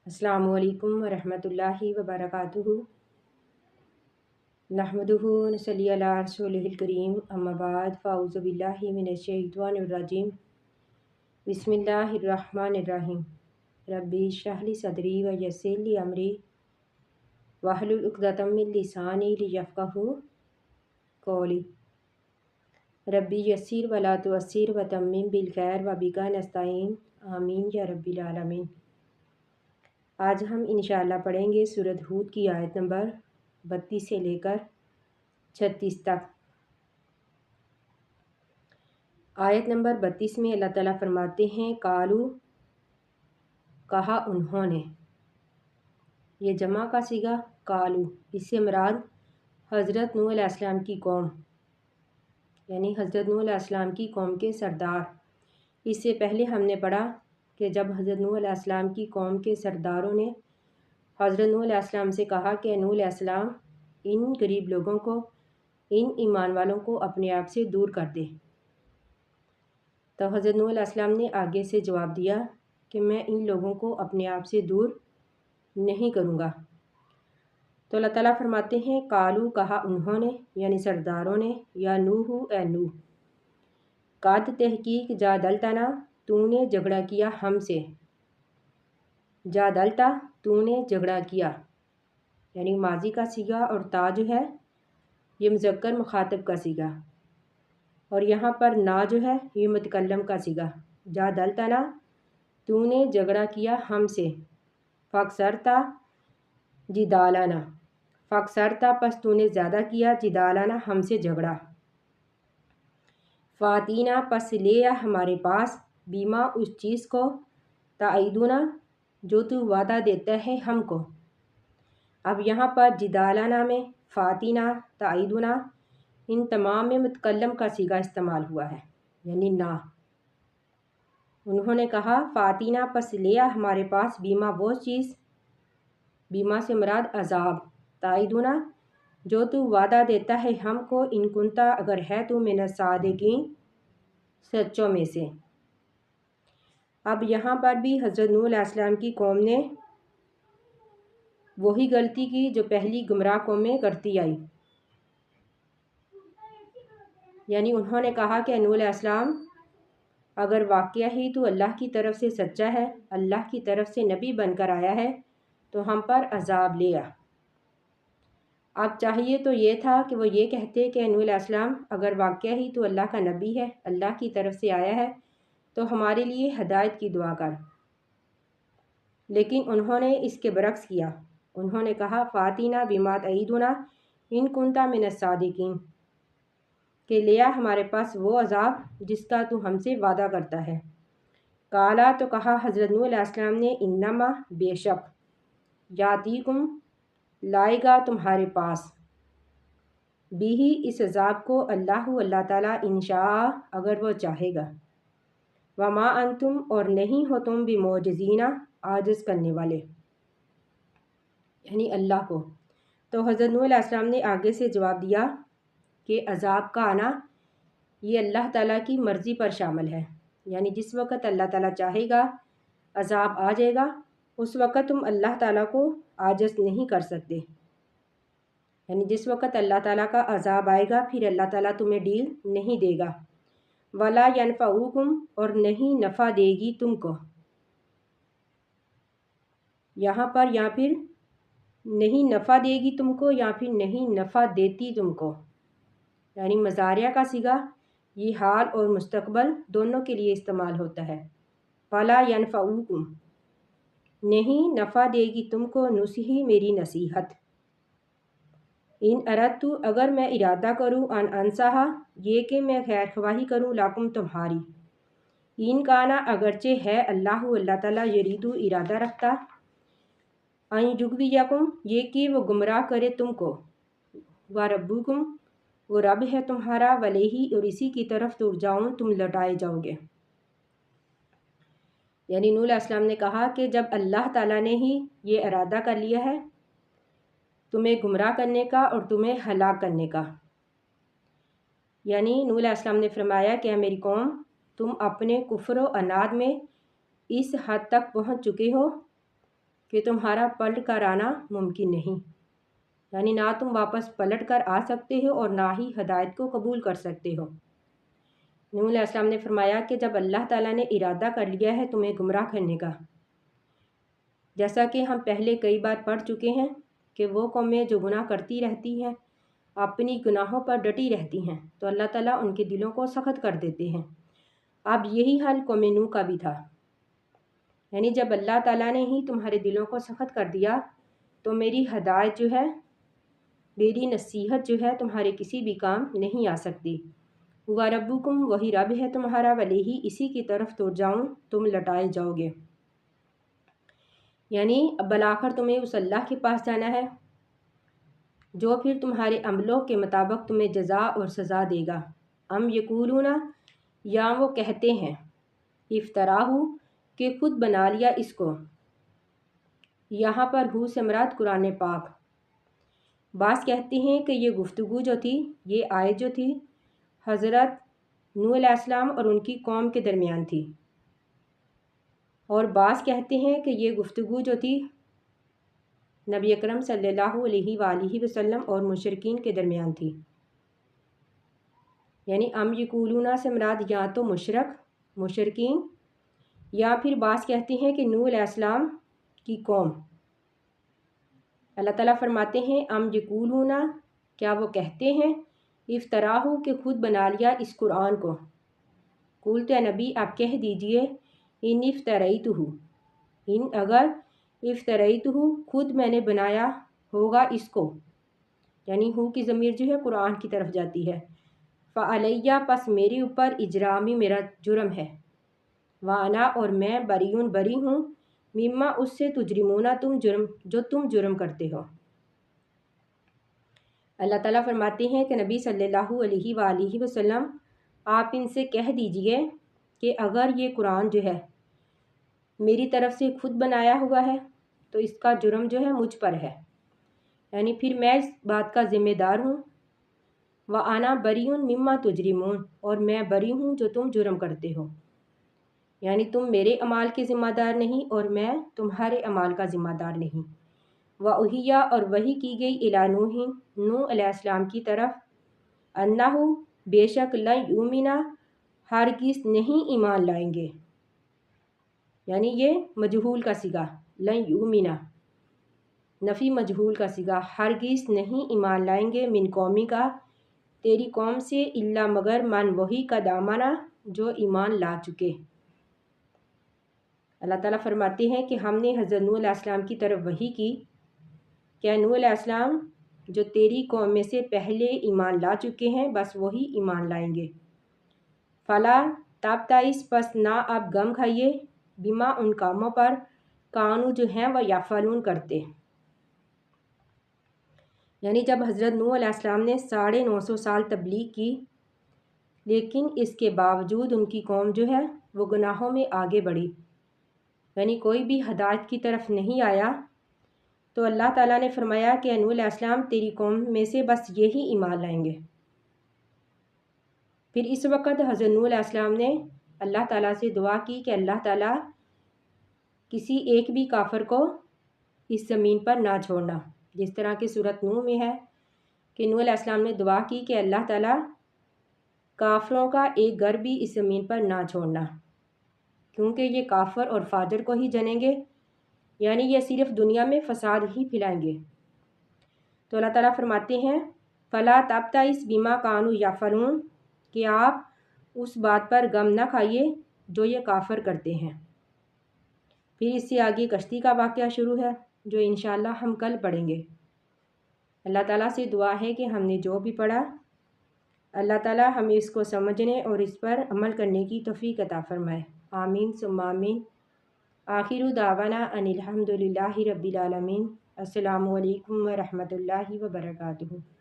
अस्सलामु अलैकुम वरहमतुल्लाहि वबरकातुहू। नहमदुहु व नसल्ली अला रसूलिहिल करीम, अम्मा बाद, फ़अऊज़ु बिल्लाहि मिनश शैतानिर रजीम। बिस्मिल्लाहिर्रहमानिर्रहीम। रब्बि इश्रह ली सदरी व यस्सिर ली अमरी वहलुल उक़दतम मिन लिसानी लियफ़क़हू क़ौली। रब्बि यस्सिर व ला तुअस्सिर व तम्मिम बिल खैर व बिका नस्तईन, आमीन या रब्बिल आलमीन। आज हम इंशाअल्लाह पढ़ेंगे सूरत हूद की आयत नंबर 32 से लेकर 36 तक। आयत नंबर 32 में अल्लाह ताला फरमाते हैं, कालू कहा उन्होंने। ये जमा का सीगा कालू, इससे मुराद हज़रत नूह अलैहिस्सलाम की कौम, यानी हज़रत नूह अलैहिस्सलाम की कौम के सरदार। इससे पहले हमने पढ़ा कि जब हज़रत नूह अलैहिस्सलाम की कौम के सरदारों ने हज़रत नूह अलैहिस्सलाम से कहा कि नूह अलैहिस्सलाम इन गरीब लोगों को, इन ईमान वालों को अपने आप से दूर कर दे, तो हज़रत नूह अलैहिस्सलाम ने आगे से जवाब दिया कि मैं इन लोगों को अपने आप से दूर नहीं करूँगा। तो अल्लाह ताला फरमाते हैं, कालू कहा उन्होंने, यानी सरदारों ने, या नूह ए नूह, काद तहकीक जादलतना, तूने झगड़ा किया हमसे। जादलता, तूने झगड़ा किया, यानी माजी का सीगा, और ता जो है ये मुज़क्कर मुखातब का सीगा, और यहाँ पर ना जो है ये मुतकल्लम का सीगा। जादलतना, तूने झगड़ा किया हमसे। फ़अक्सरता जिदालाना, फ़अक्सरता पस तूने ज़्यादा किया, जिदालाना हमसे झगड़ा। फ़ातीना पस ले आ हमारे पास, बीमा उस चीज़ को, ताईदुना जो तू वादा देता है हमको। अब यहाँ पर जिदालाना में फ़ातीना, ताईदुना, इन तमाम में मुतकल्लम का सीगा इस्तेमाल हुआ है, यानी ना। उन्होंने कहा फ़ातीना पस ले आ हमारे पास, बीमा वो चीज़, बीमा से मुराद अजाब, ताईदुना जो तू वादा देता है हमको, इन कुंता अगर है तू मिन सादिकीन सच्चों में से। अब यहाँ पर भी हज़रत नूह अलैहिस्सलाम की कौम ने वही गलती की जो पहली गुमराह कौमें करती आई, यानी उन्होंने कहा कि नूह अलैहिस्सलाम अगर वाक़या ही तो अल्लाह की तरफ से सच्चा है, अल्लाह की तरफ से नबी बनकर आया है, तो हम पर अजाब ले आ। अब चाहिए तो ये था कि वो ये कहते कि नूह अलैहिस्सलाम अगर वाक़या ही तो अल्लाह का नबी है, अल्लाह की तरफ से आया है, तो हमारे लिए हदायत की दुआ कर। लेकिन उन्होंने इसके बरक्स किया। उन्होंने कहा फ़ातीना बिमा तईदुना इन कुंता मिन सादिकीन, के लिया हमारे पास वो अजाब जिसका तू हमसे वादा करता है। काला तो कहा हज़रत नूह अलैहिस्सलाम ने, इन्नमा बेशक, यातीकुम लाएगा तुम्हारे पास, बिही इस अजाब को, अल्लाह ताला इंशा अगर वो चाहेगा, वमा अंतुम और नहीं हो तुम बिमोजजीना आजिज़ करने वाले, यानी अल्लाह को। तो हज़रत नूह अलैहिस्सलाम ने आगे से जवाब दिया कि अजाब का आना ये अल्लाह ताला की मर्ज़ी पर शामिल है, यानी जिस वक़्त अल्लाह ताला चाहेगा अजाब आ जाएगा, उस वक़्त तुम अल्लाह ताला को आजिज़ नहीं कर सकते। यानी जिस वक़्त अल्लाह ताला का अजाब आएगा फिर अल्लाह ताला तुम्हें डील नहीं देगा। वला यनफ़उकुम और नहीं नफ़ा देगी तुमको, यहाँ पर या फिर नहीं नफ़ा देगी तुमको या फिर नहीं नफ़ा देती तुमको, यानी मज़ारिया का सीगा ये हाल और मुस्तकबल दोनों के लिए इस्तेमाल होता है। वला यनफ़उकुम नहीं नफ़ा देगी तुमको, नुसिही मेरी नसीहत, इन अरदतु अगर मैं इरादा करूँ, अन अनसहा ये कि मैं खैर ख्वाही करूँ, लाकुम तुम्हारी, इन काना अगरचे है, अल्लाह ताला यरीदु इरादा रखता, अन युग़वियकुम ये कि वो गुमराह करे तुमको, व रब्बुकुम वो रब है तुम्हारा, वलेही और इसी की तरफ तुरजाऊन तुम लौटाए जाओगे। यानी नूह अलैहिस्सलाम ने कहा कि जब अल्लाह ताला ने ही ये इरादा कर लिया है तुम्हें गुमराह करने का और तुम्हें हलाक करने का, यानी नूह अलैहिस्सलाम ने फरमाया कि मेरी कौम, तुम अपने कुफ्र व अनाद में इस हद तक पहुँच चुके हो کہ تمہارا پلٹ کر آنا ممکن نہیں، یعنی نہ تم واپس پلٹ کر آ سکتے ہو اور نہ ہی ہدایت کو قبول کر سکتے ہو۔ نوح علیہ السلام نے فرمایا کہ جب اللہ تعالیٰ نے ارادہ کر لیا ہے تمہیں گمراہ کرنے کا، جیسا کہ ہم پہلے کئی بار پڑھ چکے ہیں کہ وہ قومیں جو گناہ کرتی رہتی ہیں، اپنی گناہوں پر ڈٹی رہتی ہیں، تو اللہ تعالیٰ ان کے دلوں کو سخت کر دیتے ہیں۔ اب یہی حال قوم نوح کا بھی تھا، یعنی جب اللہ تعالیٰ نے ہی تمہارے دلوں کو سخت کر دیا تو میری ہدایت جو ہے، میری نصیحت جو ہے تمہارے کسی بھی کام نہیں آ سکتی۔ ہوا ربکم، وہی رب ہے تمہارا، ولیہ، اسی کی طرف ترجعون، تم لٹائے جاؤ گے، یعنی بالآخر تمہیں اس اللہ کے پاس جانا ہے جو پھر تمہارے عملوں کے مطابق تمہیں جزا اور سزا دے گا۔ ام یقولون، یا وہ کہتے ہیں، افطراہ، کہ خود بنا لیا اس کو۔ یہاں پر ہو سے مراد قرآن پاک۔ بعض کہتے ہیں کہ یہ گفتگو جو تھی، یہ آیت جو تھی، حضرت نوح علیہ السلام اور ان کی قوم کے درمیان تھی، اور بعض کہتے ہیں کہ یہ گفتگو جو تھی نبی اکرم صلی اللہ علیہ وآلہ وسلم اور مشرکین کے درمیان تھی۔ یعنی ام یقولون سے مراد یا تو مشرکین، یا پھر بعض کہتے ہیں کہ نوح علیہ السلام کی قوم۔ اللہ تعالیٰ فرماتے ہیں ام یقولون، کیا وہ کہتے ہیں، افطراہ، کہ خود بنا لیا اس قرآن کو۔ قل تو نبی آپ کہہ دیجئے، ان افتریتہ، ان اگر افتریتہ، خود میں نے بنایا ہوگا اس کو، یعنی ہو کی ضمیر جو ہے قرآن کی طرف جاتی ہے، فعلیہ، پس میرے اوپر، اجرامی، میرا جرم ہے، وانا، اور میں، بریون، بری ہوں، مما، اس سے، تجرمون، جو تم جرم کرتے ہو۔ اللہ تعالیٰ فرماتے ہیں کہ نبی صلی اللہ علیہ وآلہ وسلم آپ ان سے کہہ دیجئے کہ اگر یہ قرآن جو ہے میری طرف سے خود بنایا ہوا ہے تو اس کا جرم جو ہے مجھ پر ہے، یعنی پھر میں اس بات کا ذمہ دار ہوں، وَأَنَا بَرِيٌّ مِّمَّا تُجْرِمُونَ، اور میں بری ہوں جو تم جرم کرتے ہو، یعنی تم میرے اعمال کے ذمہ دار نہیں اور میں تمہارے اعمال کا ذمہ دار نہیں۔ وَأُوحِیَ، اور وحی کی گئی، اِلیٰ نوح، نوح علیہ السلام کی طرف، انہ، بے شک، لن یؤمن، ہرگز نہیں ایمان لائیں گے، یعنی یہ مجہول کا صیغہ، لن یؤمن، نفی مجہول کا صیغہ، ہرگز نہیں ایمان لائیں گے، من قومی کا، تیری قوم سے، الا، مگر، من، وہی، قد آمنہ، جو ایمان لا چکے۔ اللہ تعالیٰ فرماتے ہیں کہ ہم نے حضرت نوح علیہ السلام کی طرف وحی کی کہ نوح علیہ السلام جو تیری قوم میں سے پہلے ایمان لا چکے ہیں، بس وہی ایمان لائیں گے۔ فلا، تب تائس، پس نہ اب غم کھائیے، بما، ان کاموں پر، کانو، جو ہیں وہ یفعلون، کرتے، یعنی جب حضرت نوح علیہ السلام نے 950 سال تبلیغ کی، لیکن اس کے باوجود ان کی قوم جو ہے وہ گناہوں میں آگے بڑھی، یعنی کوئی بھی ہدایت کی طرف نہیں آیا، تو اللہ تعالیٰ نے فرمایا کہ نوح علیہ السلام تیری قوم میں سے بس یہی ایمان لائیں گے۔ پھر اس وقت حضرت نوح علیہ السلام نے اللہ تعالیٰ سے دعا کی کہ اللہ تعالیٰ کسی ایک بھی کافر کو اس زمین پر نہ چھوڑنا، جس طرح کہ سورۃ نوح میں ہے کہ نوح علیہ السلام نے دعا کی کہ اللہ تعالیٰ کافروں کا ایک گھر بھی اس زمین پر نہ چھوڑنا، کیونکہ یہ کافر اور فاجر کو ہی جنیں گے، یعنی یہ صرف دنیا میں فساد ہی پھیلائیں گے۔ تو اللہ تعالیٰ فرماتے ہیں فلا تبتئس بما کانوا یفعلون، کہ آپ اس بات پر غم نہ کھائیے جو یہ کافر کرتے ہیں۔ پھر اس سے آگے کشتی کا واقعہ شروع ہے جو انشاءاللہ ہم کل پڑھیں گے۔ اللہ تعالیٰ سے دعا ہے کہ ہم نے جو بھی پڑھا، اللہ تعالیٰ ہمیں اس کو سمجھنے اور اس پر عمل کرنے کی توفیق عطا فرمائے، آمین ثم آمین۔ آخر دعوانا ان الحمد للہ رب العالمین۔ السلام علیکم ورحمۃ اللہ وبرکاتہ۔